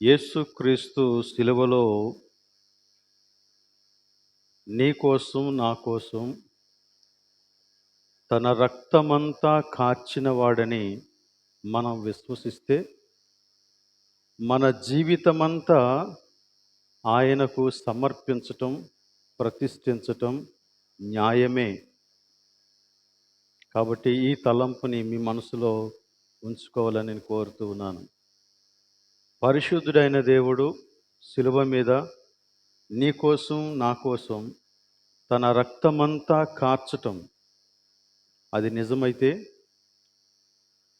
యేసుక్రీస్తు శిలువలో నీ కోసం నా కోసం తన రక్తమంతా కార్చిన వాడని మనం విశ్వసిస్తే మన జీవితమంతా ఆయనకు సమర్పించటం, ప్రతిష్ఠించటం న్యాయమే. కాబట్టి ఈ తలంపుని మీ మనసులో ఉంచుకోవాలని నేను కోరుతూ ఉన్నాను. పరిశుద్ధుడైన దేవుడు శిలువ మీద నీ కోసం నా కోసం తన రక్తమంతా కార్చటం అది నిజమైతే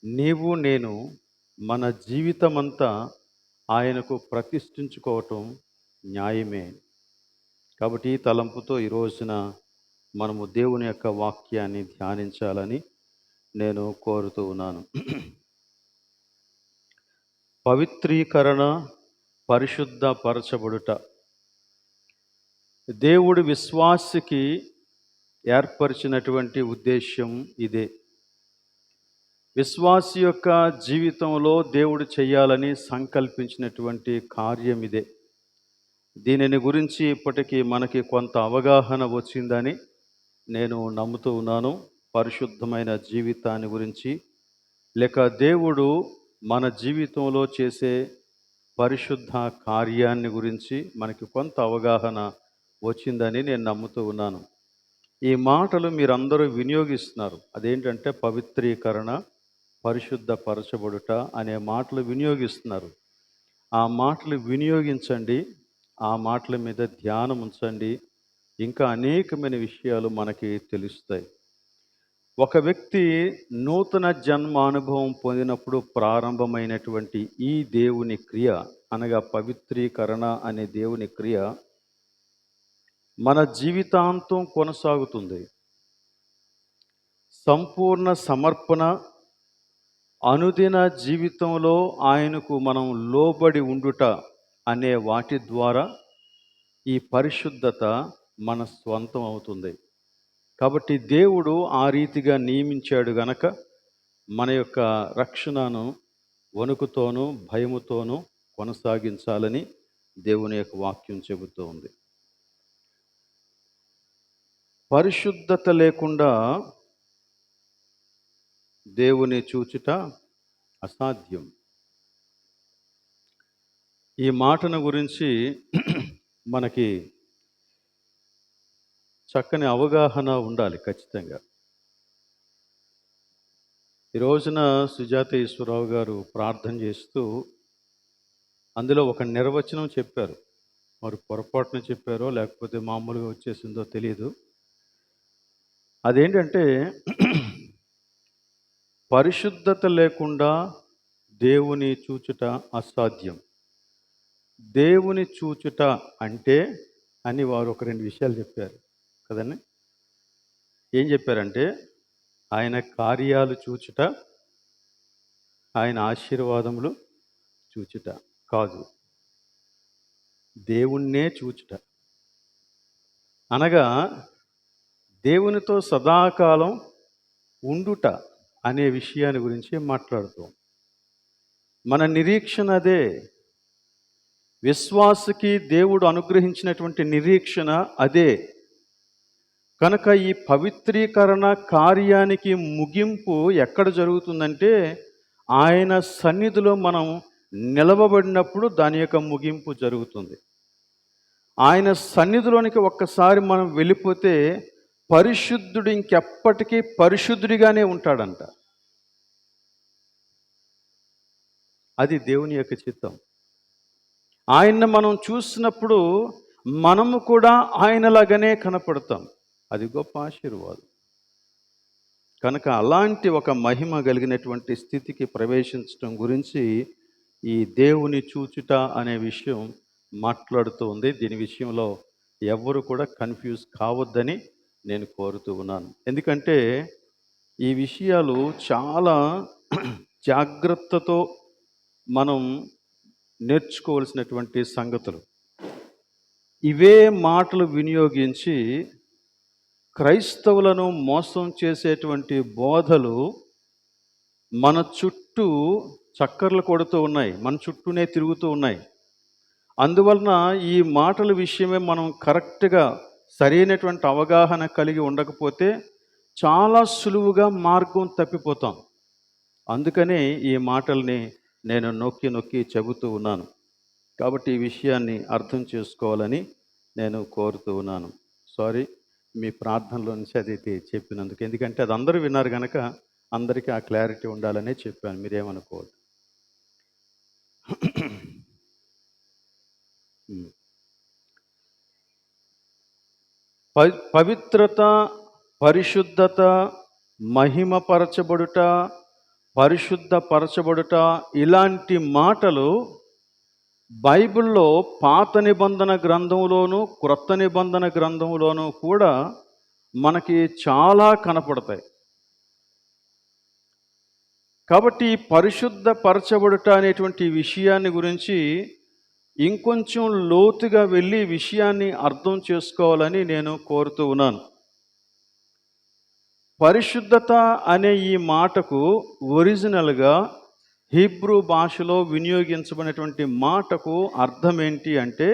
నీవు నేను మన జీవితమంతా ఆయనకు ప్రతిష్ఠించుకోవటం న్యాయమే. కాబట్టి ఈ తలంపుతో ఈ రోజున మనము దేవుని యొక్క వాక్యాన్ని ధ్యానించాలని నేను కోరుతూ ఉన్నాను. పవిత్రీకరణ, పరిశుద్ధపరచబడుట దేవుడు విశ్వాసికి ఏర్పరిచినటువంటి ఉద్దేశ్యం ఇదే. విశ్వాసి యొక్క జీవితంలో దేవుడు చేయాలని సంకల్పించినటువంటి కార్యం ఇదే. దీనిని గురించి ఇప్పటికీ మనకి కొంత అవగాహన వచ్చిందని నేను నమ్ముతూ ఉన్నాను. పరిశుద్ధమైన జీవితాన్ని గురించి లేక దేవుడు మన జీవితంలో చేసే పరిశుద్ధ కార్యాన్ని గురించి మనకి కొంత అవగాహన వచ్చిందని నేను నమ్ముతూ ఉన్నాను. ఈ మాటలు మీరందరూ వినియోగిస్తున్నారు. అదేంటంటే పవిత్రీకరణ, పరిశుద్ధపరచబడుట అనే మాటలు వినియోగిస్తున్నారు. ఆ మాటలు వినియోగించండి, ఆ మాటల మీద ధ్యానం ఉంచండి. ఇంకా అనేకమైన విషయాలు మనకి తెలుస్తాయి. ఒక వ్యక్తి నూతన జన్మ అనుభవం పొందినప్పుడు ప్రారంభమైనటువంటి ఈ దేవుని క్రియ అనగా పవిత్రీకరణ అనే దేవుని క్రియ మన జీవితాంతం కొనసాగుతుంది. సంపూర్ణ సమర్పణ, అనుదిన జీవితంలో ఆయనకు మనం లోబడి ఉండుట అనే వాటి ద్వారా ఈ పరిశుద్ధత మన స్వంతం అవుతుంది. కాబట్టి దేవుడు ఆ రీతిగా నియమించాడు గనక మన యొక్క రక్షణను వణుకుతోనూ భయముతోనూ కొనసాగించాలని దేవుని యొక్క వాక్యం చెబుతూ ఉంది. పరిశుద్ధత లేకుండా దేవుని చూచుట అసాధ్యం. ఈ మాటను గురించి మనకి చక్కని అవగాహన ఉండాలి ఖచ్చితంగా. ఈ రోజున సుజాత ఈశ్వరరావు గారు ప్రార్థన చేస్తూ అందులో ఒక నిర్వచనం చెప్పారు. మరి పొరపాటున చెప్పారో లేకపోతే మామూలుగా వచ్చేసిందో తెలియదు. అదేంటంటే పరిశుద్ధత లేకుండా దేవుని చూచుట అసాధ్యం. దేవుని చూచుట అంటే అని వారు ఒక రెండు విషయాలు చెప్పారు కదండి. ఏం చెప్పారంటే ఆయన కార్యాలు చూచుట, ఆయన ఆశీర్వాదములు చూచుట కాదు, దేవుణ్ణే చూచుట. అనగా దేవునితో సదాకాలం ఉండుట అనే విషయాన్ని గురించి మాట్లాడుతాం. మన నిరీక్షణ అదే. విశ్వాసకి దేవుడు అనుగ్రహించినటువంటి నిరీక్షణ అదే. కనుక ఈ పవిత్రీకరణ కార్యానికి ముగింపు ఎక్కడ జరుగుతుందంటే ఆయన సన్నిధిలో మనం నిలవబడినప్పుడు దాని యొక్క ముగింపు జరుగుతుంది. ఆయన సన్నిధిలోనికి ఒక్కసారి మనం వెళ్ళిపోతే పరిశుద్ధుడు ఇంకెప్పటికీ పరిశుద్ధుడిగానే ఉంటాడంట. అది దేవుని యొక్క చిత్తం. ఆయన్ని మనం చూసినప్పుడు మనము కూడా ఆయనలాగానే కనపడతాం. అది గొప్ప ఆశీర్వాదం. కనుక అలాంటి ఒక మహిమ కలిగినటువంటి స్థితికి ప్రవేశించడం గురించి ఈ దేవుని చూచుట అనే విషయం మాట్లాడుతూ ఉంది. దీని విషయంలో ఎవ్వరు కూడా కన్ఫ్యూజ్ కావద్దని నేను కోరుతూ ఉన్నాను. ఎందుకంటే ఈ విషయాలు చాలా జాగ్రత్తతో మనం నేర్చుకోవాల్సినటువంటి సంగతులు. ఇవే మాటలు వినియోగించి క్రైస్తవులను మోసం చేసేటువంటి బోధలు మన చుట్టూ చక్కర్లు కొడుతూ ఉన్నాయి, మన చుట్టూనే తిరుగుతూ ఉన్నాయి. అందువలన ఈ మాటల విషయమే మనం కరెక్ట్‌గా సరైనటువంటి అవగాహన కలిగి ఉండకపోతే చాలా సులువుగా మార్గం తప్పిపోతాం. అందుకనే ఈ మాటల్ని నేను నొక్కి నొక్కి చెబుతూ ఉన్నాను. కాబట్టి ఈ విషయాన్ని అర్థం చేసుకోవాలని నేను కోరుతూ ఉన్నాను. సారీ, మీ ప్రార్థనలో నుంచి అది చెప్పినందుకు. ఎందుకంటే అది అందరూ విన్నారు గనక అందరికీ ఆ క్లారిటీ ఉండాలనే చెప్పాను. మీరేమనుకోవద్దు. పవిత్రత, పరిశుద్ధత, మహిమపరచబడుట, పరిశుద్ధపరచబడుట, ఇలాంటి మాటలు బైబిల్లో పాత నిబంధన గ్రంథంలోను, క్రొత్త నిబంధన గ్రంథంలోను కూడా మనకి చాలా కనపడతాయి. కాబట్టి పరిశుద్ధపరచబడుట అనేటువంటి విషయాన్ని గురించి ఇంకొంచెం లోతుగా వెళ్ళి విషయాన్ని అర్థం చేసుకోవాలని నేను కోరుతూ ఉన్నాను. పరిశుద్ధత అనే ఈ మాటకు ఒరిజినల్గా హీబ్రూ భాషలో వినియోగించబడినటువంటి మాటకు అర్థం ఏంటి అంటే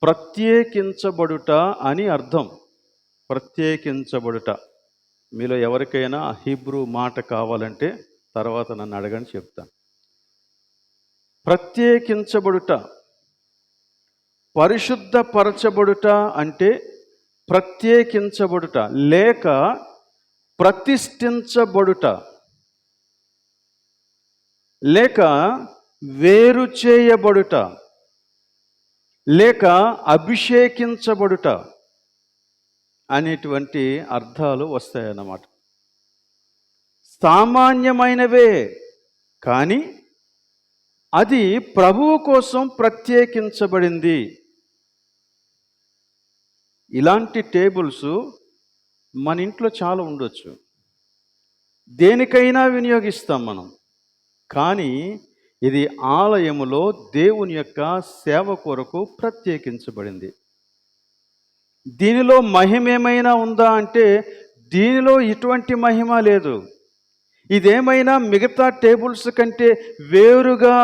ప్రత్యేకించబడుట అని అర్థం. ప్రత్యేకించబడుట. మీలో ఎవరికైనా హీబ్రూ మాట కావాలంటే తర్వాత నన్ను అడగని చెప్తాను. ప్రత్యేకించబడుట, పరిశుద్ధపరచబడుట అంటే ప్రత్యేకించబడుట లేక ప్రతిష్ఠించబడుట లేక వేరు చేయబడుట లేక అభిషేకించబడుట అనేటువంటి అర్థాలు వస్తాయన్నమాట. సామాన్యమైనవే, కానీ అది ప్రభువు కోసం ప్రత్యేకించబడింది. ఇలాంటి టేబుల్స్ మన ఇంట్లో చాలా ఉండొచ్చు, దేనికైనా వినియోగిస్తాం మనం. కానీ ఇది ఆలయములో దేవుని యొక్క సేవ కొరకు ప్రత్యేకించబడింది. దీనిలో మహిమ ఏమైనా ఉందా అంటే దీనిలో ఇటువంటి మహిమ లేదు. ఇదేమైనా మిగతా టేబుల్స్ కంటే వేరుగా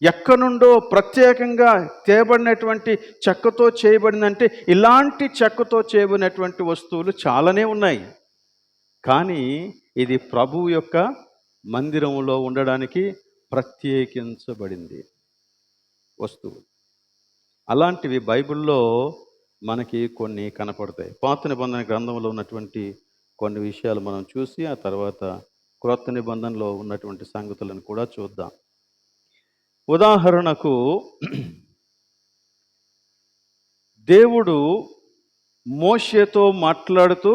ఎక్కడి నుండో ప్రత్యేకంగా తేబడినటువంటి చెక్కతో చేయబడిందంటే ఇలాంటి చెక్కతో చేయబడినటువంటి వస్తువులు చాలానే ఉన్నాయి. కానీ ఇది ప్రభువు యొక్క మందిరంలో ఉండడానికి ప్రత్యేకించబడింది వస్తువు. అలాంటివి బైబిల్లో మనకి కొన్ని కనపడతాయి. పాత నిబంధన గ్రంథంలో ఉన్నటువంటి కొన్ని విషయాలు మనం చూసి ఆ తర్వాత క్రొత్త నిబంధనలో ఉన్నటువంటి సంగతులను కూడా చూద్దాం. ఉదాహరణకు దేవుడు మోషేతో మాట్లాడుతూ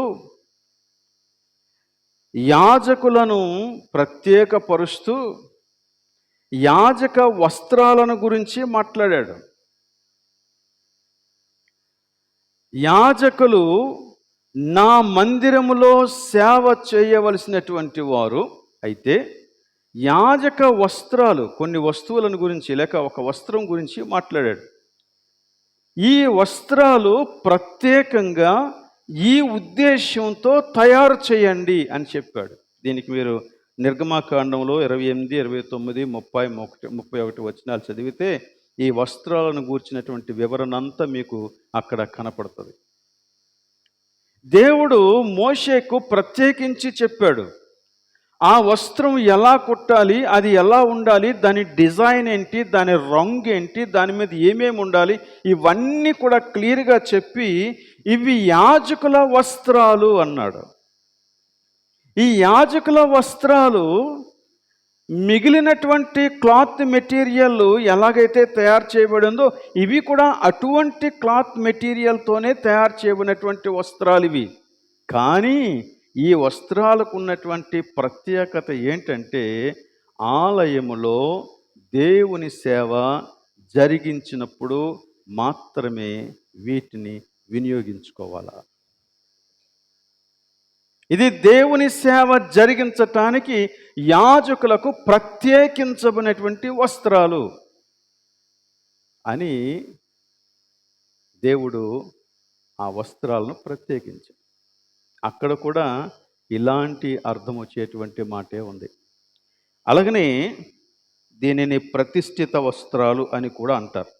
యాజకులను ప్రత్యేకపరుస్తూ యాజక వస్త్రాలను గురించి మాట్లాడాడు. యాజకులు నా మందిరములో సేవ చేయవలసినటువంటి వారు అయితే యాజక వస్త్రాలు, కొన్ని వస్తువులను గురించి లేక ఒక వస్త్రం గురించి మాట్లాడాడు. ఈ వస్త్రాలు ప్రత్యేకంగా ఈ ఉద్దేశంతో తయారు చేయండి అని చెప్పాడు. దీనికి మీరు నిర్గమాకాండంలో 28, 29, 30, 31 వచనాలు చదివితే ఈ వస్త్రాలను గూర్చినటువంటి వివరణ అంతా మీకు అక్కడ కనపడుతుంది. దేవుడు మోషేకు ప్రత్యేకించి చెప్పాడు ఆ వస్త్రం ఎలా కుట్టాలి, అది ఎలా ఉండాలి, దాని డిజైన్ ఏంటి, దాని రంగు ఏంటి, దాని మీద ఏమేమి ఉండాలి, ఇవన్నీ కూడా క్లియర్గా చెప్పి ఇవి యాజకుల వస్త్రాలు అన్నాడు. ఈ యాజకుల వస్త్రాలు మిగిలినటువంటి క్లాత్ మెటీరియల్ ఎలాగైతే తయారు చేయబడిందో ఇవి కూడా అటువంటి క్లాత్ మెటీరియల్తోనే తయారు చేయబడినటువంటి వస్త్రాలు ఇవి. కానీ ఈ వస్త్రాలకు ఉన్నటువంటి ప్రత్యేకత ఏంటంటే ఆలయములో దేవుని సేవ జరిగించినప్పుడు మాత్రమే వీటిని వినియోగించుకోవాలా. ఇది దేవుని సేవ జరిగించటానికి యాజకులకు ప్రత్యేకించబడినటువంటి వస్త్రాలు అని దేవుడు ఆ వస్త్రాలను ప్రత్యేకించాడు. అక్కడ కూడా ఇలాంటి అర్థం వచ్చేటువంటి మాటే ఉంది. అలాగనే దీనిని ప్రతిష్ఠిత వస్త్రాలు అని కూడా అంటారు.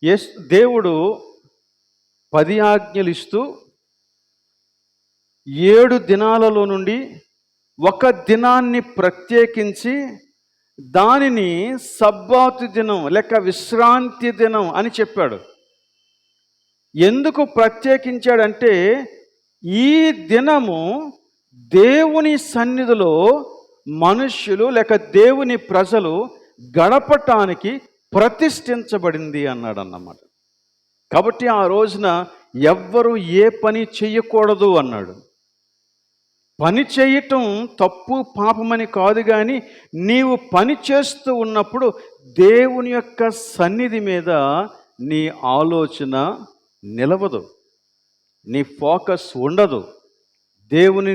దేవుడు 10 ఆజ్ఞలు ఇస్తూ 7 దినాలలో నుండి ఒక దినాన్ని ప్రత్యేకించి దానిని సబ్బాతు దినం లేక విశ్రాంతి దినం అని చెప్పాడు. ఎందుకు ప్రత్యేకించాడంటే ఈ దినము దేవుని సన్నిధిలో మనుష్యులు లేక దేవుని ప్రజలు గడపటానికి ప్రతిష్ఠించబడింది అన్నాడన్నమాట. కాబట్టి ఆ రోజున ఎవ్వరూ ఏ పని చెయ్యకూడదు అన్నాడు. పని చేయటం తప్పు పాపమని కాదు, కానీ నీవు పని చేస్తూ ఉన్నప్పుడు దేవుని యొక్క సన్నిధి మీద నీ ఆలోచన నిలవదు, నీ ఫోకస్ ఉండదు, దేవుని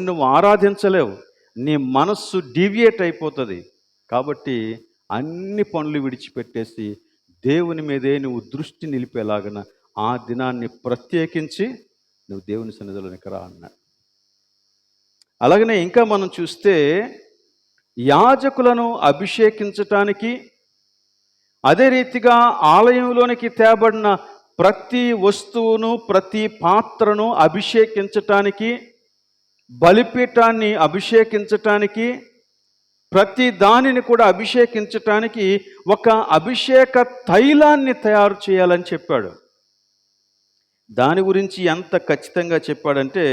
నువ్వు ఆరాధించలేవు, నీ మనస్సు డీవియేట్ అయిపోతుంది. కాబట్టి అన్ని పనులు విడిచిపెట్టేసి దేవుని మీదే నువ్వు దృష్టి నిలిపేలాగన ఆ దినాన్ని ప్రత్యేకించి నువ్వు దేవుని సన్నిధిలోనికి రా అన్నాడు. అలాగనే ఇంకా మనం చూస్తే యాజకులను అభిషేకించటానికి, అదే రీతిగా ఆలయంలోనికి తేబడిన ప్రతి వస్తువును ప్రతి పాత్రను అభిషేకించటానికి, బలిపీఠాన్ని అభిషేకించటానికి, ప్రతి దానిని కూడా అభిషేకించటానికి ఒక అభిషేక తైలాన్ని తయారు చేయాలని చెప్పాడు. దాని గురించి ఎంత ఖచ్చితంగా చెప్పాడంటే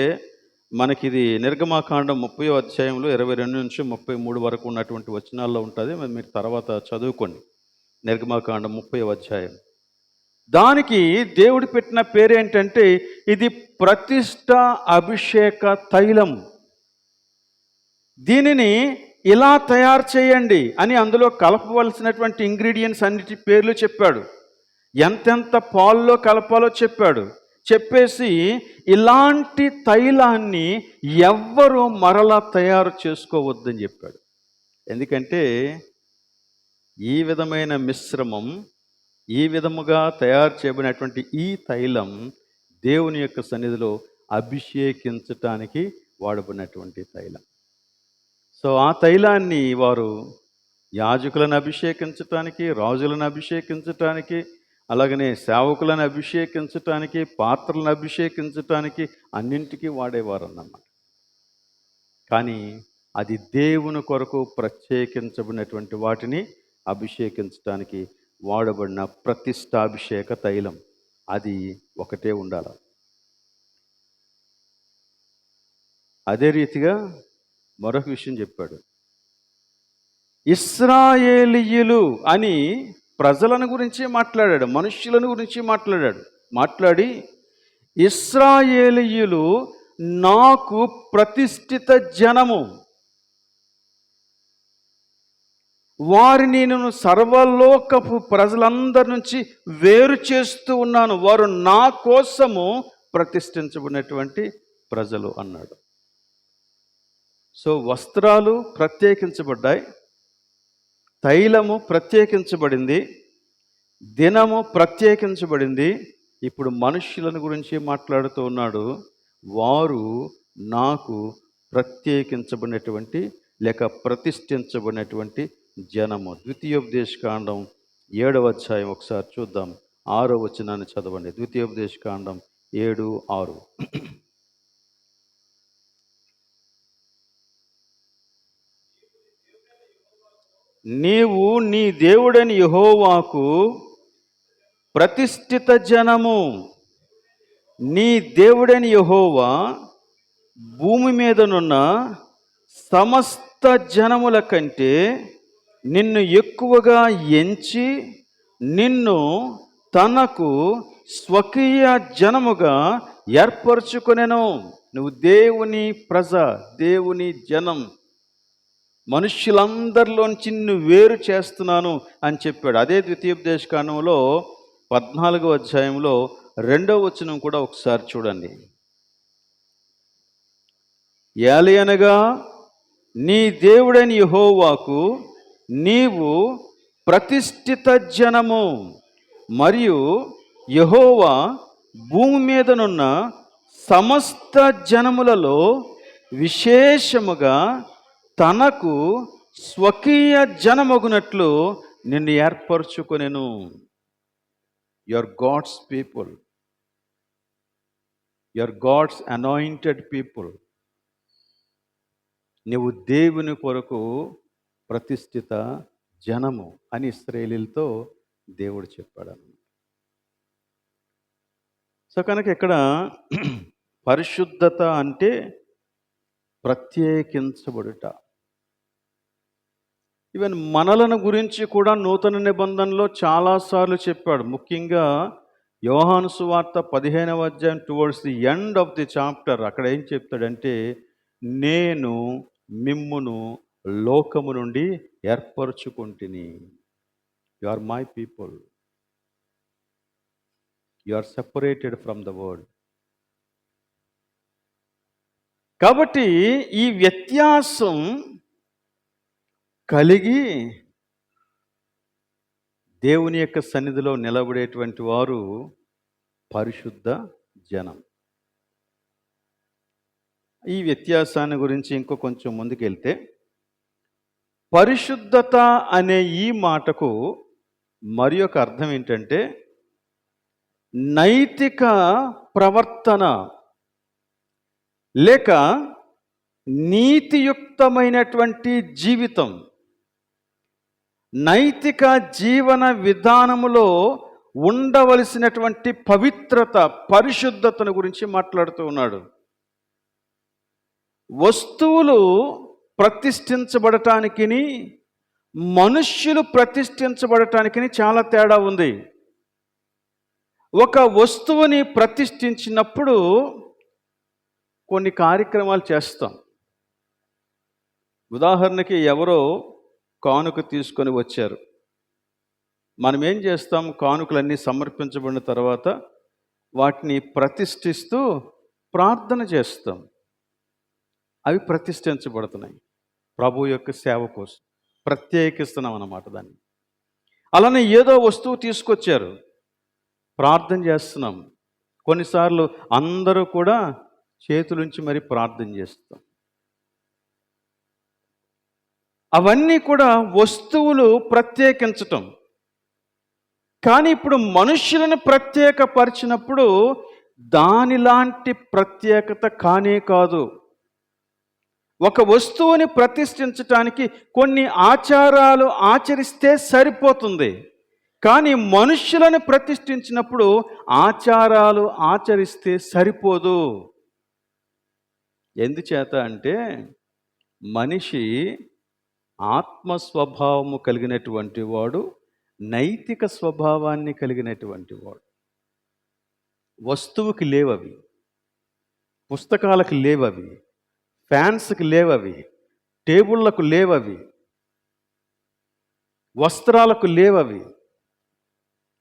మనకిది నిర్గమాకాండం 30వ అధ్యాయంలో 22 నుంచి 33 వరకు ఉన్నటువంటి వచనాల్లో ఉంటుంది. మీరు తర్వాత చదువుకోండి. నిర్గమాకాండం 30వ అధ్యాయం. దానికి దేవుడు పెట్టిన పేరేంటంటే ఇది ప్రతిష్ఠ అభిషేక తైలం. దీనిని ఇలా తయారు చేయండి అని అందులో కలపవలసినటువంటి ఇంగ్రీడియంట్స్ అన్నిటి పేర్లు చెప్పాడు. ఎంతెంత పాల్లో కలపాలో చెప్పాడు. చెప్పేసి ఇలాంటి తైలాన్ని ఎవ్వరూ మరలా తయారు చేసుకోవద్దని చెప్పాడు. ఎందుకంటే ఈ విధమైన మిశ్రమం, ఈ విధముగా తయారు చేయబడినటువంటి ఈ తైలం దేవుని యొక్క సన్నిధిలో అభిషేకించటానికి వాడబడినటువంటి తైలం. సో ఆ తైలాన్ని వారు యాజకులను అభిషేకించటానికి, రాజులను అభిషేకించటానికి, అలాగనే సేవకులను అభిషేకించటానికి, పాత్రలను అభిషేకించటానికి అన్నింటికీ వాడేవారు అన్నమాట. కానీ అది దేవుని కొరకు ప్రత్యేకించబడినటువంటి వాటిని అభిషేకించటానికి వాడబడిన ప్రతిష్టాభిషేక తైలం, అది ఒకటే ఉండాలి. అదే రీతిగా మరొక విషయం చెప్పాడు. ఇశ్రాయేలీయులు అని ప్రజలను గురించి మాట్లాడాడు, మనుష్యులను గురించి మాట్లాడి ఇశ్రాయేలీయులు నాకు ప్రతిష్ఠిత జనము, వారిని నేను సర్వలోకపు ప్రజలందరి నుంచి వేరు చేస్తూ ఉన్నాను, వారు నా కోసము ప్రతిష్ఠించబడినటువంటి ప్రజలు అన్నాడు. సో వస్త్రాలు ప్రత్యేకించబడ్డాయి, తైలము ప్రత్యేకించబడింది, దినము ప్రత్యేకించబడింది. ఇప్పుడు మనుష్యులను గురించి మాట్లాడుతూ ఉన్నాడు. వారు నాకు ప్రత్యేకించబడినటువంటి లేక ప్రతిష్ఠించబడినటువంటి జనము. ద్వితీయోపదేశకాండం 7వ అధ్యాయం ఒకసారి చూద్దాం. 6వ వచనాన్ని చదవండి. ద్వితీయోపదేశకాండం 7:6. నీవు నీ దేవుడని యెహోవాకు ప్రతిష్ఠిత జనము. నీ దేవుడని యెహోవా భూమి మీదనున్న సమస్త జనముల కంటే నిన్ను ఎక్కువగా ఎంచి నిన్ను తనకు స్వకీయ జనముగా ఏర్పరచుకొనెను. నువ్వు దేవుని ప్రజ, దేవుని జనం, మనుష్యులందరిలోంచి నిన్ను వేరు చేస్తున్నాను అని చెప్పాడు. అదే ద్వితీయోపదేశకాండంలో 14వ అధ్యాయంలో 2వ వచనం కూడా ఒకసారి చూడండి. ఏలయనగా నీ దేవుడైన యెహోవాకు నీవు ప్రతిష్ఠిత జనము, మరియు యెహోవా భూమి మీదనున్న సమస్త జనములలో విశేషముగా తనకు స్వకీయ జనమగునట్లు నిన్ను ఏర్పరచుకొనెను. You are God's people, you are God's anointed people. నువ్వు దేవుని కొరకు ప్రతిష్ఠిత జనము అని ఇశ్రాయేలీయులతో దేవుడు చెప్పాడు. సో కనుక ఇక్కడ పరిశుద్ధత అంటే ప్రత్యేకించబడుట. ఈవెన్ మనలను గురించి కూడా నూతన నిబంధనలో చాలాసార్లు చెప్పాడు. ముఖ్యంగా యోహాను సువార్త 15వ అధ్యాయం towards the end of the chapter అక్కడ ఏం చెప్తాడంటే, నేను మిమ్మును లోకము నుండి ఏర్పరచుకుంటుని. You are my people, you are separated from the world. కాబట్టి ఈ వ్యత్యాసం కలిగి దేవుని యొక్క సన్నిధిలో నిలబడేటువంటి వారు పరిశుద్ధ జనం. ఈ వ్యత్యాసాన్ని గురించి ఇంకో కొంచెం ముందుకెళ్తే, పరిశుద్ధత అనే ఈ మాటకు మరి ఒక అర్థం ఏంటంటే నైతిక ప్రవర్తన లేక నీతియుక్తమైనటువంటి జీవితం, నైతిక జీవన విధానములో ఉండవలసినటువంటి పవిత్రత, పరిశుద్ధతను గురించి మాట్లాడుతూ ఉన్నాడు. వస్తువులు ప్రతిష్ఠించబడటానికి మనుష్యులు ప్రతిష్ఠించబడటానికి చాలా తేడా ఉంది. ఒక వస్తువుని ప్రతిష్ఠించినప్పుడు కొన్ని కార్యక్రమాలు చేస్తాం. ఉదాహరణకి ఎవరో కానుక తీసుకొని వచ్చారు. మనం ఏం చేస్తాం? కానుకలన్నీ సమర్పించబడిన తర్వాత వాటిని ప్రతిష్ఠిస్తూ ప్రార్థన చేస్తాం. అవి ప్రతిష్ఠించబడుతున్నాయి, ప్రభు యొక్క సేవ కోసం ప్రత్యేకిస్తున్నాం అన్నమాట దాన్ని. అలానే ఏదో వస్తువు తీసుకొచ్చారు, ప్రార్థన చేస్తున్నాం. కొన్నిసార్లు అందరూ కూడా చేతులుంచి మరి ప్రార్థన చేస్తాం. అవన్నీ కూడా వస్తువులు ప్రత్యేకించటం. కానీ ఇప్పుడు మనుష్యులను ప్రత్యేకపరిచినప్పుడు దానిలాంటి ప్రత్యేకత కానే కాదు. ఒక వస్తువుని ప్రతిష్ఠించటానికి కొన్ని ఆచారాలు ఆచరిస్తే సరిపోతుంది. కానీ మనుష్యులను ప్రతిష్ఠించినప్పుడు ఆచారాలు ఆచరిస్తే సరిపోదు. ఎందుచేత అంటే మనిషి ఆత్మ స్వభావము కలిగినటువంటి వాడు, నైతిక స్వభావాన్ని కలిగినటువంటి వాడు. వస్తువుకి లేవవి, పుస్తకాలకు లేవవి, ఫ్యాన్స్కి లేవవి, టేబుళ్లకు లేవవి, వస్త్రాలకు లేవవి,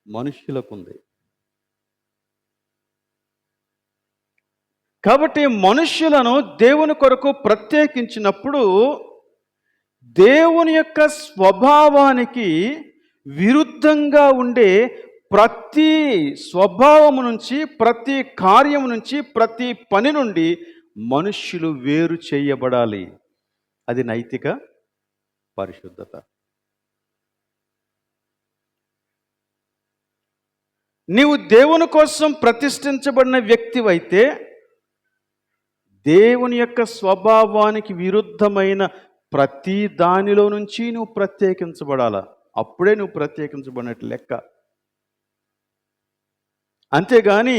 మనుష్యులకు ఉంది. కాబట్టి మనుష్యులను దేవుని కొరకు ప్రత్యేకించినప్పుడు దేవుని యొక్క స్వభావానికి విరుద్ధంగా ఉండే ప్రతి స్వభావము నుంచి, ప్రతి కార్యము నుంచి, ప్రతి పని నుండి మనుష్యులు వేరు చేయబడాలి. అది నైతిక పరిశుద్ధత. నీవు దేవుని కోసం ప్రతిష్ఠించబడిన వ్యక్తివైతే దేవుని యొక్క స్వభావానికి విరుద్ధమైన ప్రతి దానిలో నుంచి నువ్వు ప్రత్యేకించబడాలా. అప్పుడే నువ్వు ప్రత్యేకించబడినట్టు లెక్క. అంతేగాని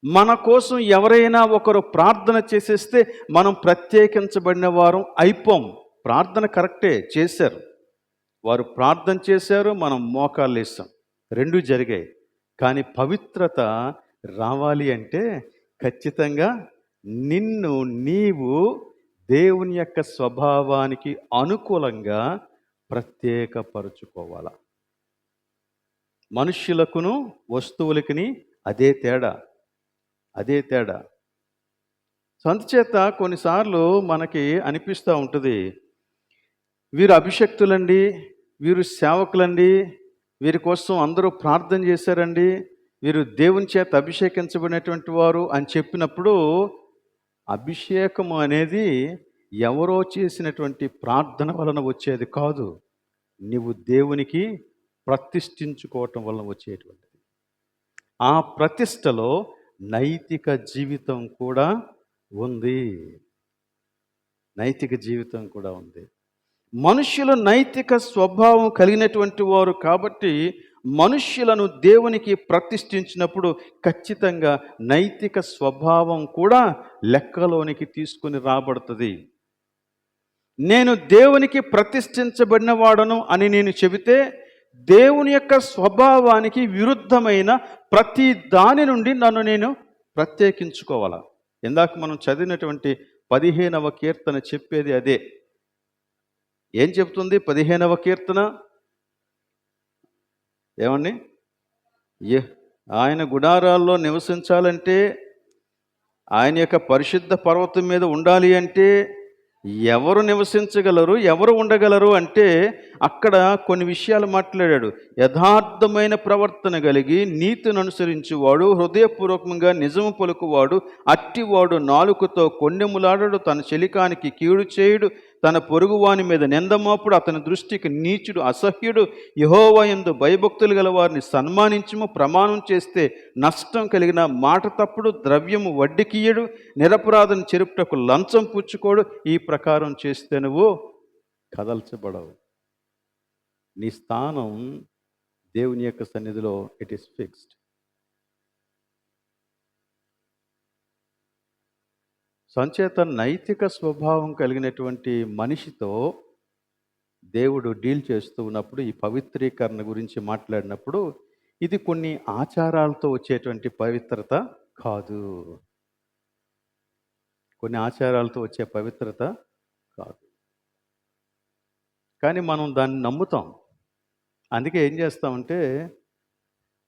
మన కోసం ఎవరైనా ఒకరు ప్రార్థన చేసేస్తే మనం ప్రత్యేకించబడిన వారం అయిపోం. ప్రార్థన కరెక్టే చేశారు, వారు ప్రార్థన చేశారు, మనం మోకాళ్ళు వేస్తాం, రెండూ జరిగాయి. కానీ పవిత్రత రావాలి అంటే ఖచ్చితంగా నిన్ను నీవు దేవుని యొక్క స్వభావానికి అనుకూలంగా ప్రత్యేకపరుచుకోవాలా. మనుష్యులకును వస్తువులకి అదే తేడా, అదే తేడా. అందుచేత కొన్నిసార్లు మనకి అనిపిస్తూ ఉంటుంది, వీరు అభిషక్తులండి, వీరు సేవకులండి, వీరి కోసం అందరూ ప్రార్థన చేశారండి, వీరు దేవుని చేత అభిషేకించబడినటువంటి వారు అని చెప్పినప్పుడు అభిషేకము అనేది ఎవరో చేసినటువంటి ప్రార్థన వలన వచ్చేది కాదు, నీవు దేవునికి ప్రతిష్ఠించుకోవటం వలన వచ్చేటువంటిది. ఆ ప్రతిష్టలో నైతిక జీవితం కూడా ఉంది. నైతిక జీవితం కూడా ఉంది. మనుష్యులు నైతిక స్వభావం కలిగినటువంటి వారు కాబట్టి మనుష్యులను దేవునికి ప్రతిష్ఠించినప్పుడు ఖచ్చితంగా నైతిక స్వభావం కూడా లెక్కలోనికి తీసుకొని రాబడుతుంది. నేను దేవునికి ప్రతిష్ఠించబడిన వాడను అని నేను చెబితే దేవుని యొక్క స్వభావానికి విరుద్ధమైన ప్రతి దాని నుండి నన్ను నేను ప్రత్యేకించుకోవాలా. ఇందాక మనం చదివినటువంటి 15వ కీర్తన చెప్పేది అదే. ఏం చెప్తుంది 15వ కీర్తన? ఏమండి? ఆయన గుడారాల్లో నివసించాలంటే, ఆయన యొక్క పరిశుద్ధ పర్వతం మీద ఉండాలి అంటే ఎవరు నివసించగలరు, ఎవరు ఉండగలరు అంటే అక్కడ కొన్ని విషయాలు మాట్లాడాడు. యథార్థమైన ప్రవర్తన కలిగి నీతిని అనుసరించువాడు, హృదయపూర్వకంగా నిజము పలుకువాడు, అట్టివాడు నాలుకతో కొండెములాడడు, తన చెలికానికి కీడు చేయుడు, తన పొరుగువాని మీద నిందమోపుడు, అతని దృష్టికి నీచుడు అసహ్యుడు, యెహోవా యందు భయభక్తులు గల వారిని సన్మానించుము, ప్రమాణం చేస్తే నష్టం కలిగిన మాట తప్పుడు, ద్రవ్యము వడ్డీకియ్యడు, నిరపరాధం చెరుపుటకు లంచం పుచ్చుకోడు. ఈ ప్రకారం చేస్తే నువ్వు కదల్చబడవు. నీ స్థానం దేవుని యొక్క సన్నిధిలో ఇట్ ఈస్ ఫిక్స్డ్. సంచేత నైతిక స్వభావం కలిగినటువంటి మనిషితో దేవుడు డీల్ చేస్తూ ఉన్నప్పుడు ఈ పవిత్రీకరణ గురించి మాట్లాడినప్పుడు ఇది కొన్ని ఆచారాలతో వచ్చేటువంటి పవిత్రత కాదు. కొన్ని ఆచారాలతో వచ్చే పవిత్రత కాదు. కానీ మనం దాన్ని నమ్ముతాం. అందుకే ఏం చేస్తామంటే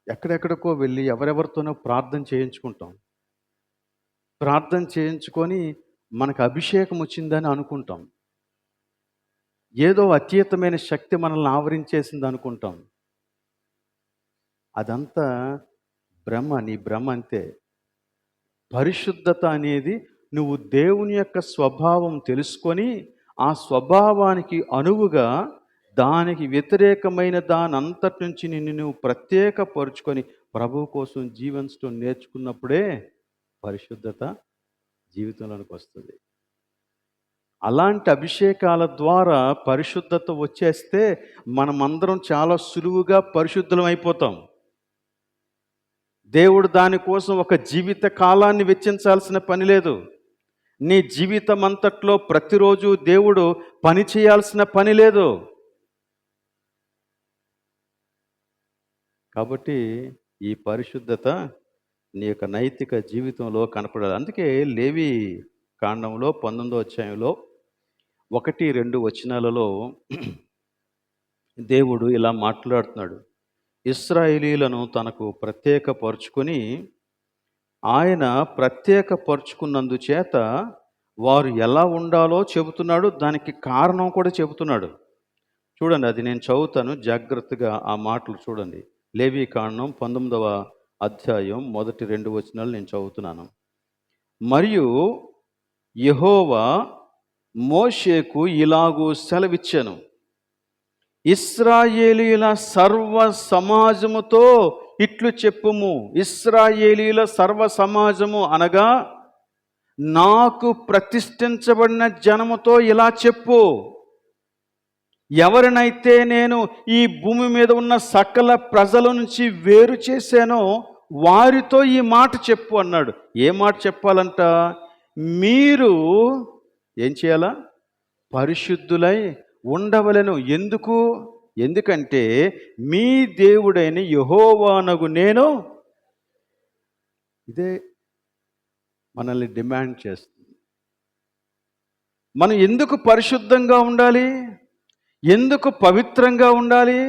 ఎక్కడెక్కడికో వెళ్ళి ఎవరెవరితోనో ప్రార్థన చేయించుకుంటాం. ప్రార్థన చేయించుకొని మనకు అభిషేకం వచ్చిందని అనుకుంటాం. ఏదో అత్యతమైన శక్తి మనల్ని ఆవరించేసింది అనుకుంటాం. అదంతా భ్రమ, నీ భ్రమ అంతే. పరిశుద్ధత అనేది నువ్వు దేవుని యొక్క స్వభావం తెలుసుకొని ఆ స్వభావానికి అనువుగా దానికి వ్యతిరేకమైన దానంతటి నుంచి నిన్ను నువ్వు ప్రత్యేకపరుచుకొని ప్రభువు కోసం జీవించడం నేర్చుకున్నప్పుడే పరిశుద్ధత జీవితంలోనికి వస్తుంది. అలాంటి అభిషేకాల ద్వారా పరిశుద్ధత వచ్చేస్తే మనమందరం చాలా సులువుగా పరిశుద్ధులం అయిపోతాం. దేవుడు దానికోసం ఒక జీవిత కాలాన్ని వెచ్చించాల్సిన పని లేదు. నీ జీవితం అంతట్లో ప్రతిరోజు దేవుడు పని చేయాల్సిన పని లేదు. కాబట్టి ఈ పరిశుద్ధత నీ యొక్క నైతిక జీవితంలో కనపడాలి. అందుకే లేవి కాండంలో 19వ అధ్యాయంలో 1-2 వచనాలలో దేవుడు ఇలా మాట్లాడుతున్నాడు. ఇశ్రాయేలీయులను తనకు ప్రత్యేకపరుచుకొని ఆయన ప్రత్యేకపరుచుకున్నందుచేత వారు ఎలా ఉండాలో చెబుతున్నాడు. దానికి కారణం కూడా చెబుతున్నాడు. చూడండి, అది నేను చదువుతాను, జాగ్రత్తగా ఆ మాటలు చూడండి. లేవి కాండం 19వ అధ్యాయం 1-2 వచనాలు నేను చదువుతున్నాను. మరియు యెహోవా మోషేకు ఇలాగూ సెలవిచ్చెను, ఇశ్రాయేలీయుల సర్వ సమాజముతో ఇట్లు చెప్పుము. ఇశ్రాయేలీయుల సర్వ సమాజము అనగా నాకు ప్రతిష్ఠించబడిన జనముతో ఇలా చెప్పు, ఎవరినైతే నేను ఈ భూమి మీద ఉన్న సకల ప్రజల నుంచి వేరు చేశానో వారితో ఈ మాట చెప్పు అన్నాడు. ఏ మాట చెప్పాలంట? మీరు ఏం చేయాలా? పరిశుద్ధులై ఉండవలెను. ఎందుకంటే మీ దేవుడైన యెహోవానగు నేను. ఇదే మనల్ని డిమాండ్ చేస్తుంది. మనం ఎందుకు పరిశుద్ధంగా ఉండాలి? ఎందుకు పవిత్రంగా ఉండాలి?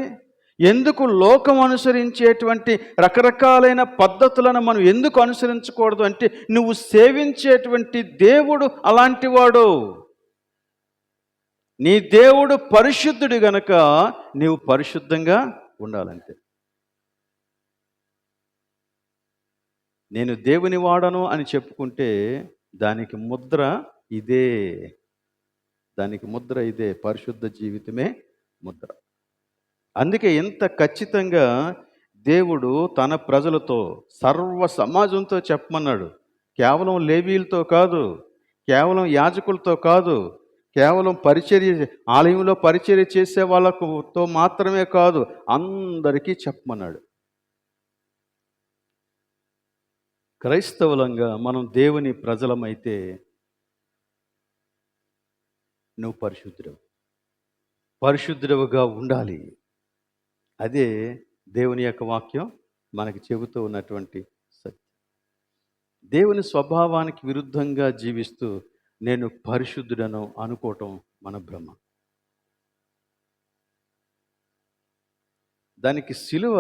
ఎందుకు లోకం అనుసరించేటువంటి రకరకాలైన పద్ధతులను మనం ఎందుకు అనుసరించకూడదు అంటే నువ్వు సేవించేటువంటి దేవుడు అలాంటివాడు. నీ దేవుడు పరిశుద్ధుడు గనక నీవు పరిశుద్ధంగా ఉండాలంతే. నేను దేవుని వాడను అని చెప్పుకుంటే దానికి ముద్ర ఇదే. పరిశుద్ధ జీవితమే ముద్ర. అందుకే ఎంత ఖచ్చితంగా దేవుడు తన ప్రజలతో, సర్వ సమాజంతో చెప్పమన్నాడు. కేవలం లేవీయులతో కాదు, కేవలం యాజకులతో కాదు, కేవలం ఆలయంలో పరిచర్య చేసే వాళ్ళతో మాత్రమే కాదు, అందరికీ చెప్పమన్నాడు. క్రైస్తవులంగా మనం దేవుని ప్రజలమైతే నువ్వు పరిశుద్ధుడుగా ఉండాలి. అదే దేవుని యొక్క వాక్యం మనకి చెబుతూ ఉన్నటువంటి సత్యం. దేవుని స్వభావానికి విరుద్ధంగా జీవిస్తూ నేను పరిశుద్ధుడను అనుకోవటం మన భ్రమ. దానికి సిలువ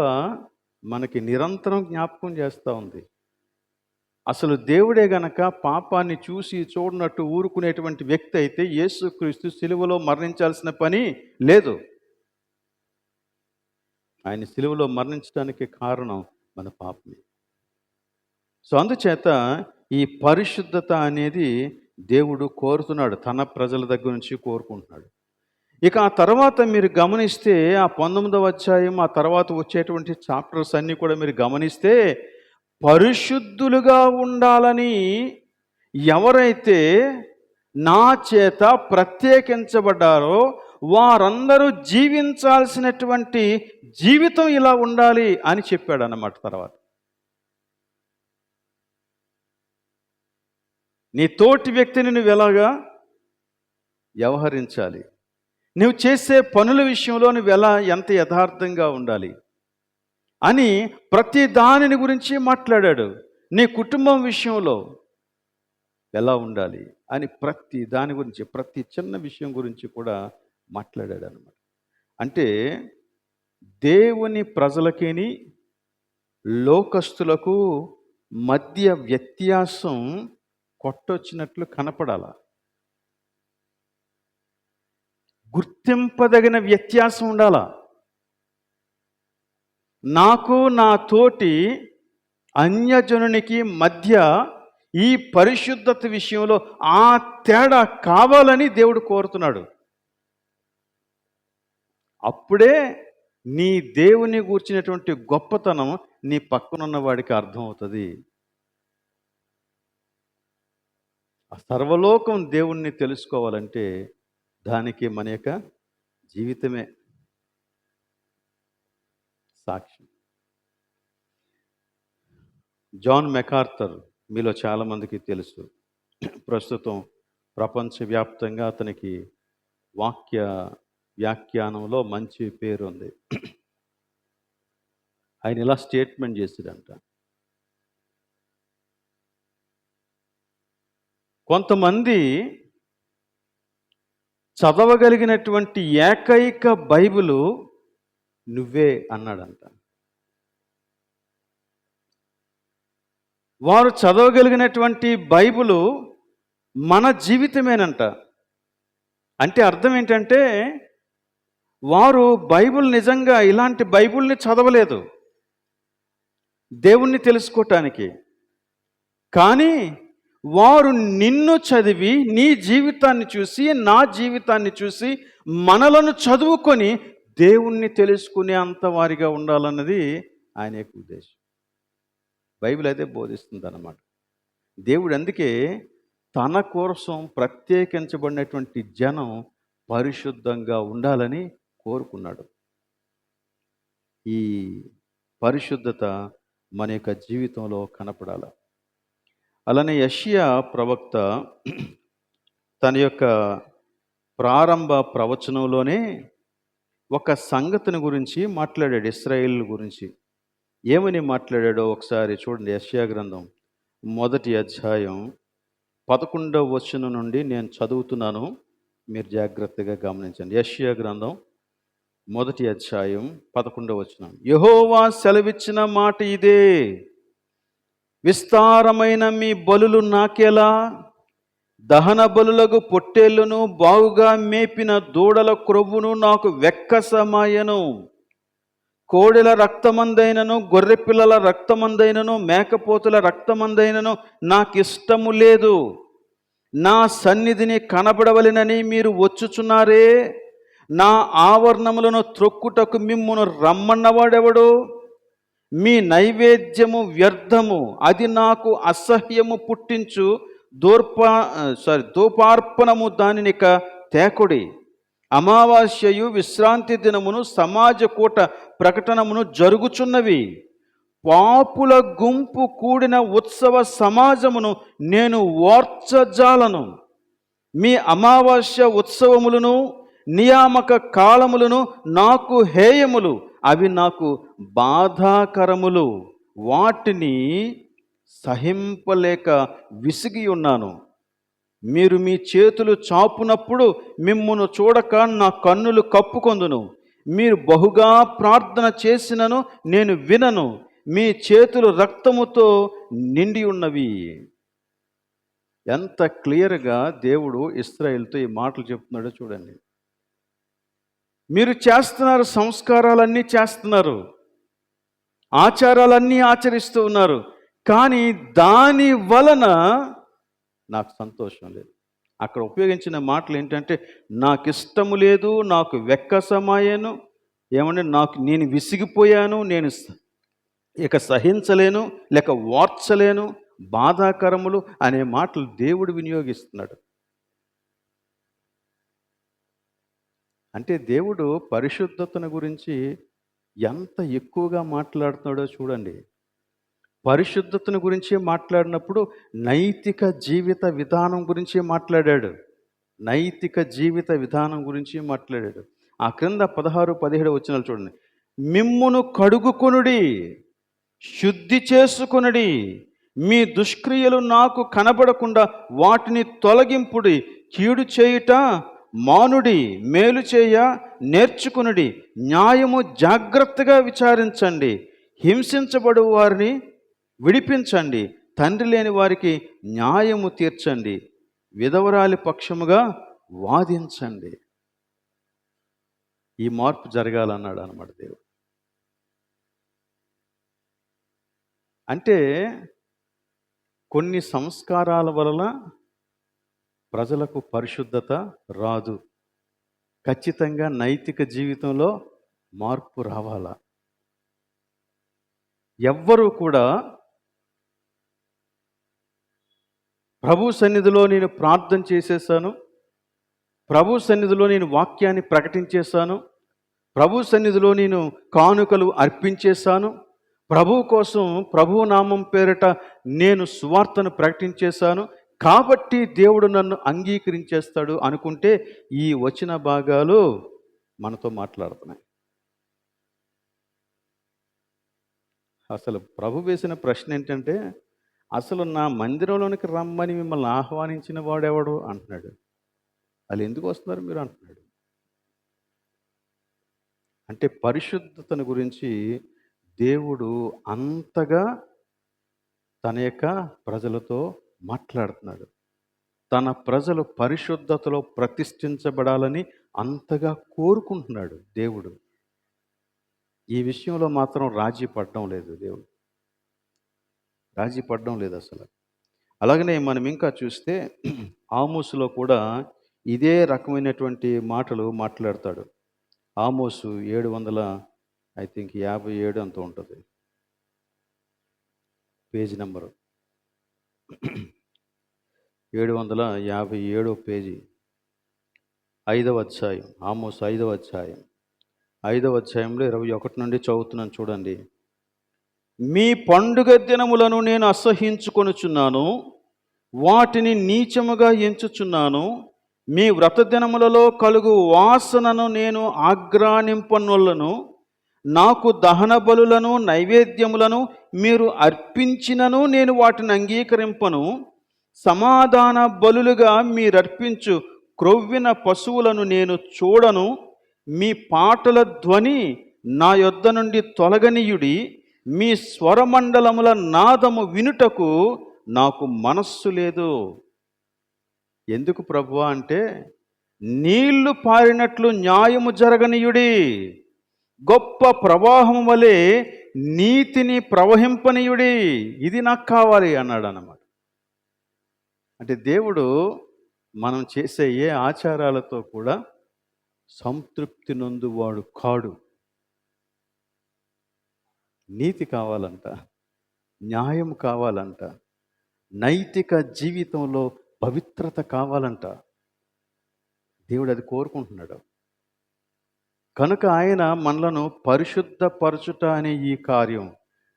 మనకి నిరంతరం జ్ఞాపకం చేస్తూ ఉంది. అసలు దేవుడే గనక పాపాన్ని చూసి చూడనట్టు ఊరుకునేటువంటి వ్యక్తి అయితే యేసుక్రీస్తు సిలువలో మరణించాల్సిన పని లేదు. ఆయన సిలువలో మరణించడానికి కారణం మన పాపమే. సో అందుచేత ఈ పరిశుద్ధత అనేది దేవుడు కోరుతున్నాడు, తన ప్రజల దగ్గర నుంచి కోరుకుంటున్నాడు. ఇక ఆ తర్వాత మీరు గమనిస్తే ఆ 19వ అధ్యాయం, ఆ తర్వాత వచ్చేటువంటి చాప్టర్స్ అన్నీ కూడా మీరు గమనిస్తే, పరిశుద్ధులుగా ఉండాలని ఎవరైతే నా చేత ప్రత్యేకించబడ్డారో వారందరూ జీవించాల్సినటువంటి జీవితం ఇలా ఉండాలి అని చెప్పాడు అన్నమాట. తర్వాత నీ తోటి వ్యక్తిని నువ్వు ఎలాగా వ్యవహరించాలి, నువ్వు చేసే పనుల విషయంలో నువ్వు ఎంత యథార్థంగా ఉండాలి అని ప్రతి దానిని గురించి మాట్లాడాడు. నీ కుటుంబం విషయంలో ఎలా ఉండాలి అని ప్రతి దాని గురించి, ప్రతి చిన్న విషయం గురించి కూడా మాట్లాడాడు అన్నమాట. అంటే దేవుని ప్రజలకేని లోకస్తులకు మధ్య వ్యత్యాసం కొట్టొచ్చినట్లు కనపడాల. గుర్తింపదగిన వ్యత్యాసం ఉండాల. నాకు నా తోటి అన్యజనునికి మధ్య ఈ పరిశుద్ధత విషయంలో ఆ తేడా కావాలని దేవుడు కోరుతున్నాడు. అప్పుడే నీ దేవుని గూర్చినటువంటి గొప్పతనం నీ పక్కనున్న వాడికి అర్థమవుతుంది. ఆ సర్వలోకం దేవుణ్ణి తెలుసుకోవాలంటే దానికి మన యొక్క జీవితమే సాక్ష్యం. జాన్ మెకార్థర్ మీలో చాలామందికి తెలుసు. ప్రస్తుతం ప్రపంచవ్యాప్తంగా అతనికి వాక్య వ్యాఖ్యానంలో మంచి పేరు ఉంది. ఆయన ఇలా స్టేట్మెంట్ చేశాడంట, కొంతమంది చదవగలిగినటువంటి ఏకైక బైబిలు నువ్వే అన్నాడంట. వారు చదవగలిగినటువంటి బైబిలు మన జీవితమేనంట. అంటే అర్థం ఏంటంటే వారు బైబిల్ నిజంగా ఇలాంటి బైబిల్ని చదవలేదు దేవుణ్ణి తెలుసుకోవటానికి, కానీ వారు నిన్ను చదివి నీ జీవితాన్ని చూసి, నా జీవితాన్ని చూసి, మనలను చదువుకొని దేవుణ్ణి తెలుసుకునే అంత వారిగా ఉండాలన్నది ఆయన యొక్క ఉద్దేశం. బైబిల్ అదే బోధిస్తుంది అన్నమాట. దేవుడు అందుకే తన కోసం ప్రత్యేకించబడినటువంటి జనం పరిశుద్ధంగా ఉండాలని కోరుకున్నాడు. ఈ పరిశుద్ధత మన యొక్క జీవితంలో కనపడాల. అలానే యెషయా ప్రవక్త తన యొక్క ప్రారంభ ప్రవచనంలోనే ఒక సంగతిని గురించి మాట్లాడాడు, ఇశ్రాయేలు గురించి. ఏమని మాట్లాడాడో ఒకసారి చూడండి. యెషయా గ్రంథం 1వ అధ్యాయం 11వ వచనం నుండి నేను చదువుతున్నాను, మీరు జాగ్రత్తగా గమనించండి. యెషయా గ్రంథం 1వ అధ్యాయం 11వ వచనం. యెహోవా సెలవిచ్చిన మాట ఇదే, విస్తారమైన మీ బలులు నాకెలా, దహన బలులకు పొట్టేళ్లను బాగుగా మేపిన దూడల క్రొవ్వును నాకు వెక్కసమాయను. కోడెల రక్తమందైనను, గొర్రెపిల్లల రక్తమందైనను, మేకపోతుల రక్తమందైనను నాకిష్టము లేదు. నా సన్నిధిని కనబడవలెనని మీరు వచ్చుచున్నారే, నా ఆవరణములను త్రొక్కుటకు మిమ్మును రమ్మన్నవాడెవడు? మీ నైవేద్యము వ్యర్థము, అది నాకు అసహ్యము పుట్టించు. ధూపార్పణము దానినిక తేకుడి. అమావాస్యయు విశ్రాంతి దినమును సమాజ కూట ప్రకటనమును జరుగుచున్నవి. పాపుల గుంపు కూడిన ఉత్సవ సమాజమును నేను ఓర్చజాలను. మీ అమావాస్య ఉత్సవములను నియామక కాలములను నాకు హేయములు, అవి నాకు బాధాకరములు. వాటిని సహింపలేక విసిగి ఉన్నాను. మీరు మీ చేతులు చాపునప్పుడు మిమ్మును చూడక నా కన్నులు కప్పుకొందును. మీరు బహుగా ప్రార్థన చేసినను నేను వినను. మీ చేతులు రక్తముతో నిండి ఉన్నవి. ఎంత క్లియర్గా దేవుడు ఇశ్రాయేలుతో ఈ మాటలు చెప్తున్నాడో చూడండి. మీరు చేస్తున్నారు, సంస్కారాలన్నీ చేస్తున్నారు, ఆచారాలన్నీ ఆచరిస్తూ ఉన్నారు, కానీ దాని వలన నాకు సంతోషం లేదు. అక్కడ ఉపయోగించిన మాటలు ఏంటంటే, నాకు ఇష్టము లేదు, నాకు వెక్కసమాయను, ఏమంటే నేను విసిగిపోయాను, నేను ఇక సహించలేను, లేక ఓర్చలేను, బాధాకరములు అనే మాటలు దేవుడు వినియోగిస్తున్నాడు. అంటే దేవుడు పరిశుద్ధతను గురించి ఎంత ఎక్కువగా మాట్లాడుతున్నాడో చూడండి. పరిశుద్ధతను గురించి మాట్లాడినప్పుడు నైతిక జీవిత విధానం గురించి మాట్లాడాడు. నైతిక జీవిత విధానం గురించి మాట్లాడాడు. ఆ క్రింద 16, 17 వచనాలు చూడండి. మిమ్మును కడుగుకొనుడి, శుద్ధి చేసుకొనుడి, మీ దుష్క్రియలు నాకు కనబడకుండా వాటిని తొలగింపుడి. కీడు చేయుట మానుడి, మేలు చేయ నేర్చుకునుడి, న్యాయము జాగ్రత్తగా విచారించండి, హింసించబడు వారిని విడిపించండి, తండ్రి లేని వారికి న్యాయము తీర్చండి, విధవరాలి పక్షముగా వాదించండి. ఈ మార్పు జరగాలన్నాడు అన్నమాట దేవుడు. అంటే కొన్ని సంస్కారాల వలన ప్రజలకు పరిశుద్ధత రాదు. ఖచ్చితంగా నైతిక జీవితంలో మార్పు రావాలా. ఎవ్వరూ కూడా ప్రభు సన్నిధిలో నేను ప్రార్థన చేసేసాను, ప్రభు సన్నిధిలో నేను వాక్యాన్ని ప్రకటించేశాను, ప్రభు సన్నిధిలో నేను కానుకలు అర్పించేశాను, ప్రభు కోసం ప్రభు నామం పేరిట నేను సువార్తను ప్రకటించేశాను, కాబట్టి దేవుడు నన్ను అంగీకరించేస్తాడు అనుకుంటే ఈ వచన భాగాలు మనతో మాట్లాడుతున్నాయి. అసలు ప్రభు వేసిన ప్రశ్న ఏంటంటే, అసలు నా మందిరంలోనికి రమ్మని మిమ్మల్ని ఆహ్వానించిన వాడెవడు అంటున్నాడు. వాళ్ళు ఎందుకు వస్తున్నారు మీరు అంటున్నాడు. అంటే పరిశుద్ధతను గురించి దేవుడు అంతగా తన యొక్క ప్రజలతో మాట్లాడుతున్నాడు. తన ప్రజలు పరిశుద్ధతలో ప్రతిష్ఠించబడాలని అంతగా కోరుకుంటున్నాడు దేవుడు. ఈ విషయంలో మాత్రం రాజీ పడడం లేదు దేవుడు, రాజీ పడడం లేదు అసలు. అలాగనే మనం ఇంకా చూస్తే ఆమోసులో కూడా ఇదే రకమైనటువంటి మాటలు మాట్లాడతాడు. ఆమోసు 757 అంత ఉంటుంది పేజీ నెంబరు. 757 పేజీ, 5వ అధ్యాయం. ఆమోసు 5వ అధ్యాయం, 5వ అధ్యాయంలో 21 నుండి చదువుతున్నాను చూడండి. మీ పండుగ దినములను నేను అసహ్యించుకొనుచున్నాను, వాటిని నీచముగా ఎంచుచున్నాను. మీ వ్రత దినములలో కలుగు వాసనను నేను ఆగ్రానింపనొల్లను. నాకు దహన బలులను నైవేద్యములను మీరు అర్పించినను నేను వాటిని అంగీకరింపను. సమాధాన బలులుగా మీరర్పించు క్రొవ్విన పశువులను నేను చూడను. మీ పాటల ధ్వని నా యొద్ద నుండి తొలగనీయుడి. మీ స్వరమండలముల నాదము వినుటకు నాకు మనస్సు లేదు. ఎందుకు ప్రభువా అంటే, నీళ్లు పారినట్లు న్యాయము జరగనీయుడి, గొప్ప ప్రవాహం వలె నీతిని ప్రవహింపనీయుడి, ఇది నాకు కావాలి అన్నాడు అన్నమాట. అంటే దేవుడు మనం చేసే ఏ ఆచారాలతో కూడా సంతృప్తి నొందువాడు కాడు. నీతి కావాలంట, న్యాయం కావాలంట, నైతిక జీవితంలో పవిత్రత కావాలంట. దేవుడు అది కోరుకుంటున్నాడు. కనుక ఆయన మనలను పరిశుద్ధపరచుట అనే ఈ కార్యం,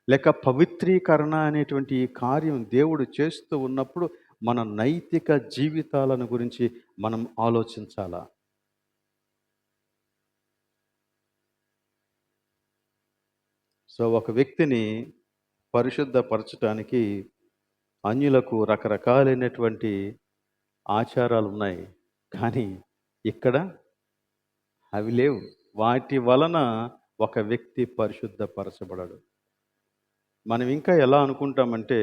లేక పవిత్రీకరణ అనేటువంటి ఈ కార్యం దేవుడు చేస్తూ ఉన్నప్పుడు మన నైతిక జీవితాలను గురించి మనం ఆలోచించాలా. సో ఒక వ్యక్తిని పరిశుద్ధపరచటానికి అన్యులకు రకరకాలైనటువంటి ఆచారాలు ఉన్నాయి, కానీ ఇక్కడ అవి లేవు. వాటి వలన ఒక వ్యక్తి పరిశుద్ధపరచబడడు. మనం ఇంకా ఎలా అనుకుంటామంటే,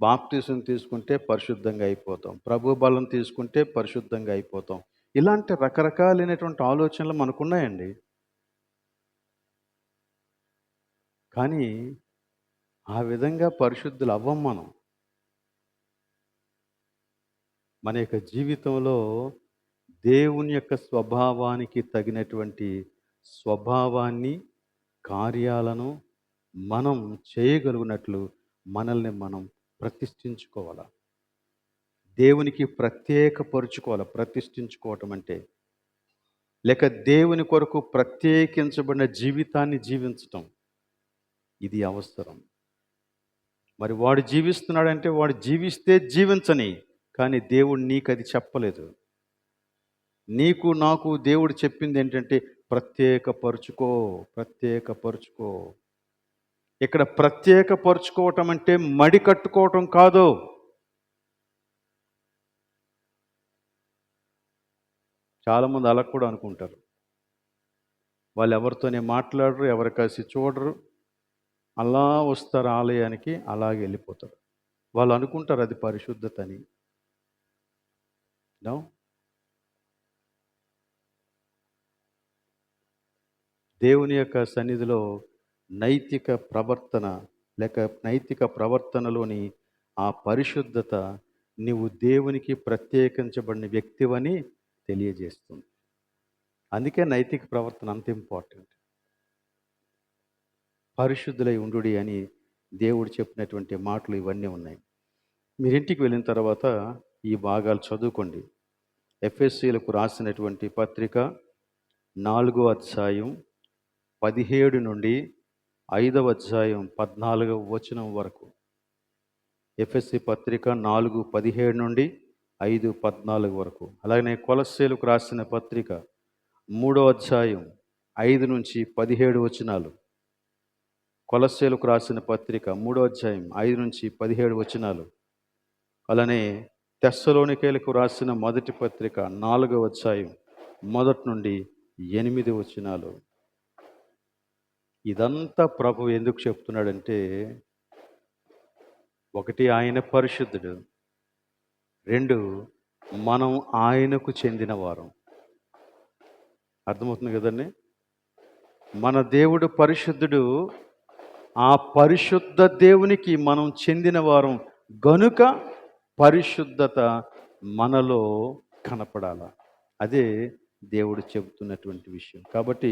బాప్తిసం తీసుకుంటే పరిశుద్ధంగా అయిపోతాం, ప్రభు బలం తీసుకుంటే పరిశుద్ధంగా అయిపోతాం. ఇలాంటి రకరకాలైనటువంటి ఆలోచనలు మనకున్నాయండి. కానీ ఆ విధంగా పరిశుద్ధులు అవ్వం మనం. మన యొక్క జీవితంలో దేవుని యొక్క స్వభావానికి తగినటువంటి స్వభావాన్ని, కార్యాలను మనం చేయగలిగినట్లు మనల్ని మనం ప్రతిష్ఠించుకోవాలి. దేవునికి ప్రత్యేకపరుచుకోవాలి. ప్రతిష్ఠించుకోవటం అంటే, లేక దేవుని కొరకు ప్రత్యేకించబడిన జీవితాన్ని జీవించటం, ఇది అవసరం. మరి వాడు జీవిస్తున్నాడంటే వాడు జీవిస్తే జీవించని, కానీ దేవుడు నీకు అది చెప్పలేదు. నీకు నాకు దేవుడు చెప్పింది ఏంటంటే ప్రత్యేకపరుచుకో, ప్రత్యేకపరుచుకో. ఇక్కడ ప్రత్యేకపరుచుకోవటం అంటే మడి కట్టుకోవటం కాదు. చాలామంది అలా కూడా అనుకుంటారు. వాళ్ళు ఎవరితోనే మాట్లాడరు, ఎవరి కలిసి చూడరు, అలా వస్తారు ఆలయానికి, అలాగే వెళ్ళిపోతారు. వాళ్ళు అనుకుంటారు అది పరిశుద్ధత అని. నో. దేవుని యొక్క సన్నిధిలో నైతిక ప్రవర్తన, లేక నైతిక ప్రవర్తనలోని ఆ పరిశుద్ధత నీవు దేవునికి ప్రత్యేకించబడిన వ్యక్తివని తెలియజేస్తుంది. అందుకే నైతిక ప్రవర్తన అంత ఇంపార్టెంట్. పరిశుద్ధులై ఉండుడి అని దేవుడు చెప్పినటువంటి మాటలు ఇవన్నీ ఉన్నాయి. మీరు ఇంటికి వెళ్ళిన తర్వాత ఈ భాగాలు చదువుకోండి. ఎఫెసీయులకు రాసినటువంటి పత్రిక 4వ అధ్యాయం 17 నుండి 5వ అధ్యాయం 14వ వచనం వరకు. ఎఫెసీ పత్రిక 4:17 నుండి 5:14 వరకు. అలాగనే కొలస్సీలకు రాసిన పత్రిక 3వ అధ్యాయం 5 నుంచి 17 వచనాలు. కొలస్సీలకు రాసిన పత్రిక 3వ అధ్యాయం 5 నుంచి 17 వచనాలు. అలానే తెస్సలోనికేయులకు రాసిన మొదటి పత్రిక 4వ అధ్యాయం 1 నుండి 8 వచనాలు. ఇదంతా ప్రభు ఎందుకు చెప్తున్నాడంటే, ఒకటి ఆయన పరిశుద్ధుడు, 2 మనం ఆయనకు చెందిన వారం. అర్థమవుతుంది కదండి. మన దేవుడు పరిశుద్ధుడు, ఆ పరిశుద్ధ దేవునికి మనం చెందిన వారం గనుక పరిశుద్ధత మనలో కనపడాల. అదే దేవుడు చెబుతున్నటువంటి విషయం. కాబట్టి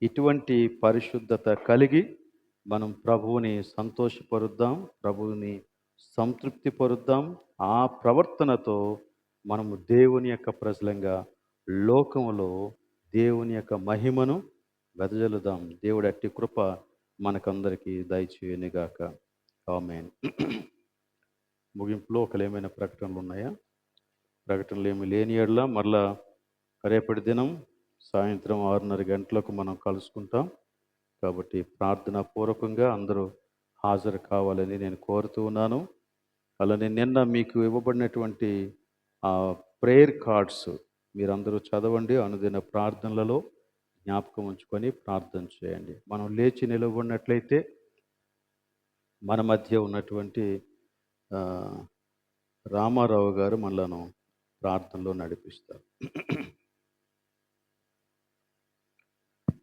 ఇటువంటి పరిశుద్ధత కలిగి మనం ప్రభువుని సంతోషపరుద్దాం, ప్రభువుని సంతృప్తి పరుద్దాం. ఆ ప్రవర్తనతో మనము దేవుని యొక్క ప్రజలంగా లోకంలో దేవుని యొక్క మహిమను వెదజల్లుదాం. దేవుడి అట్టి కృప మనకందరికీ దయచేయునుగాక. ఆమేన్. ముగింపులో ఏమైనా ప్రకటనలు ఉన్నాయా? ప్రకటనలు ఏమి లేని యెడల మరలా రేపటి దినం సాయంత్రం 6:30 గంటలకు మనం కలుసుకుంటాం. కాబట్టి ప్రార్థనా పూర్వకంగా అందరూ హాజరు కావాలని నేను కోరుతూ ఉన్నాను. అలానే నిన్న మీకు ఇవ్వబడినటువంటి ప్రేయర్ కార్డ్స్ మీరందరూ చదవండి. అనుదిన ప్రార్థనలలో జ్ఞాపకం ఉంచుకొని ప్రార్థన చేయండి. మనం లేచి నిలబడినట్లయితే మన మధ్య ఉన్నటువంటి రామారావు గారు మనలను ప్రార్థనలో నడిపిస్తారు.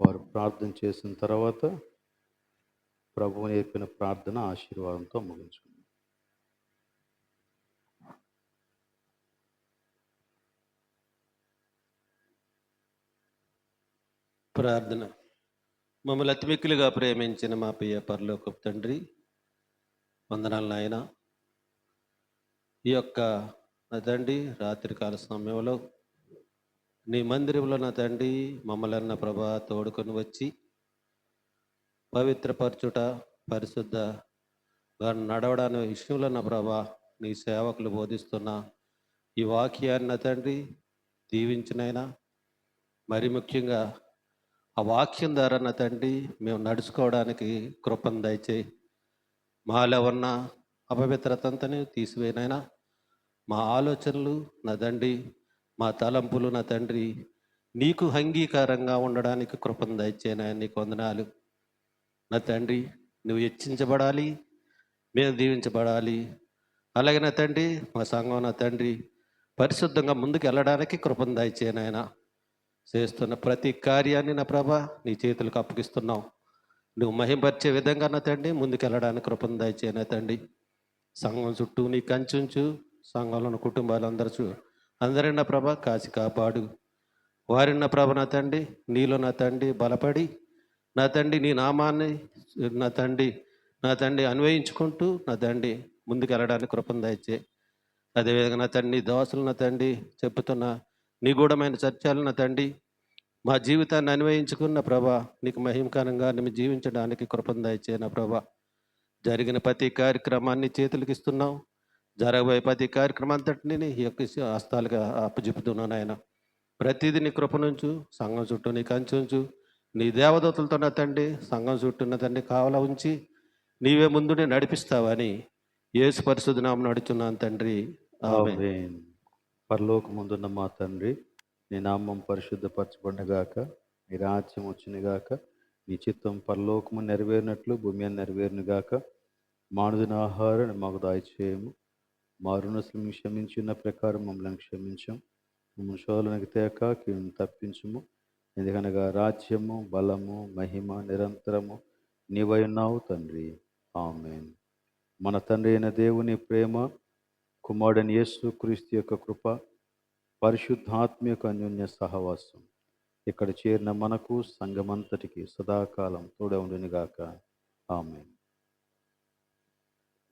వారు ప్రార్థన చేసిన తర్వాత ప్రభువు నేర్పిన ప్రార్థన ఆశీర్వాదంతో ముగించుకుందాం. ప్రార్థన. మమ్మల్ని అతి మిక్కిలిగా ప్రేమించిన మా ప్రియ పరలోకపు తండ్రి, వందనాలు నాయన. ఈ యొక్క నా తండ్రి రాత్రికాల సమయంలో నీ మందిరంలో నా తండ్రి మమ్మల్ని అన్న ప్రభా తోడుకొని వచ్చి పవిత్రపరచుట, పరిశుద్ధ నడవడానికి విషయంలో నా ప్రభా నీ సేవకులు బోధిస్తున్న ఈ వాక్యాన్ని నా తండ్రి దీవించినైనా, మరి ముఖ్యంగా ఆ వాక్యం ద్వారా నా తండ్రి మేము నడుచుకోవడానికి కృపను దయచేయి. మాలో ఉన్న అపవిత్రతంతని తీసివేనైనా, మా ఆలోచనలు నా తండ్రి, మా తలంపులు నా తండ్రి నీకు అంగీకారంగా ఉండడానికి కృపను దయచేయనాయన. నీకు వందనాలు నా తండ్రి. నువ్వు హెచ్చించబడాలి, మేము దీవించబడాలి. అలాగే నా తండ్రి మా సంఘం నా తండ్రి పరిశుద్ధంగా ముందుకు వెళ్ళడానికి కృపను దయచేయనాయన. చేస్తున్న ప్రతి కార్యాన్ని నా ప్రభా నీ చేతులకు అప్పగిస్తున్నావు. నువ్వు మహింపరిచే విధంగా నా తండ్రి ముందుకు వెళ్ళడానికి కృపను దయచేయనా తండ్రి. సంఘం చుట్టూ నీ కంచుంచు, సంఘంలో ఉన్న కుటుంబాలందరూ అందరి నా ప్రభ కాచి కాపాడు. వారిని నా ప్రభ నా తండ్రి నీలో నా తండ్రి బలపడి నా తండ్రి నీ నామాన్ని నా తండ్రి అన్వయించుకుంటూ నా తండ్రి ముందుకు వెళ్ళడానికి కృపను దయచే. అదేవిధంగా నా తండ్రి దోసలు నా తండ్రి చెప్పుతున్న నిగూఢమైన సత్యాలు నా తండ్రి మా జీవితాన్ని అన్వయించుకున్న ప్రభా నీకు మహిమకరంగా మేము జీవించడానికి కృపను దయచే నా ప్రభా. జరిగిన ప్రతి కార్యక్రమాన్ని చేతులకి ఇస్తున్నాం. జరగబోయే ప్రతి కార్యక్రమం అంతటిని ఈ యొక్క హస్తాలుగా అప్పచెపుతున్నాను ఆయన. ప్రతిదీ నీ కృప నుంచు, సంఘం చుట్టూ నీ కంచుంచు, నీ దేవదూతలతో నా తండ్రి సంఘం చుట్టూ నా తండ్రి కావలా ఉంచి నీవే ముందునే నడిపిస్తావని యేసు పరిశుద్ధ నామమున నడుచున్నాను తండ్రి. ఆమేన్. పరలోకమందున్న మా తండ్రి, నీ నామం పరిశుద్ధపరచబడునుగాక, నీ రాజ్యం వచ్చునుగాక, నీ చిత్తం పరలోకము నెరవేరినట్లు భూమి మీద నెరవేరునుగాక. మానుదిన ఆహారాన్ని మాకు దయచేయము, మా రుణస్తులను క్షమించిన ప్రకారం మమ్మల్ని క్షమించం, మమ్మల్ని శోధనకు తేక కీడును తప్పించుము. ఎందుకనగా రాజ్యము, బలము, మహిమ నిరంతరము నీవై ఉన్నావు తండ్రి. ఆమేన్. మన తండ్రి అయిన దేవుని ప్రేమ, కుమారుడైన యేసు క్రీస్తు యొక్క కృప, పరిశుద్ధాత్మ యొక్క అన్యోన్య సహవాసం ఇక్కడ చేరిన మనకు సంఘమంతటికి సదాకాలం తోడే ఉండునుగాక. ఆమేన్.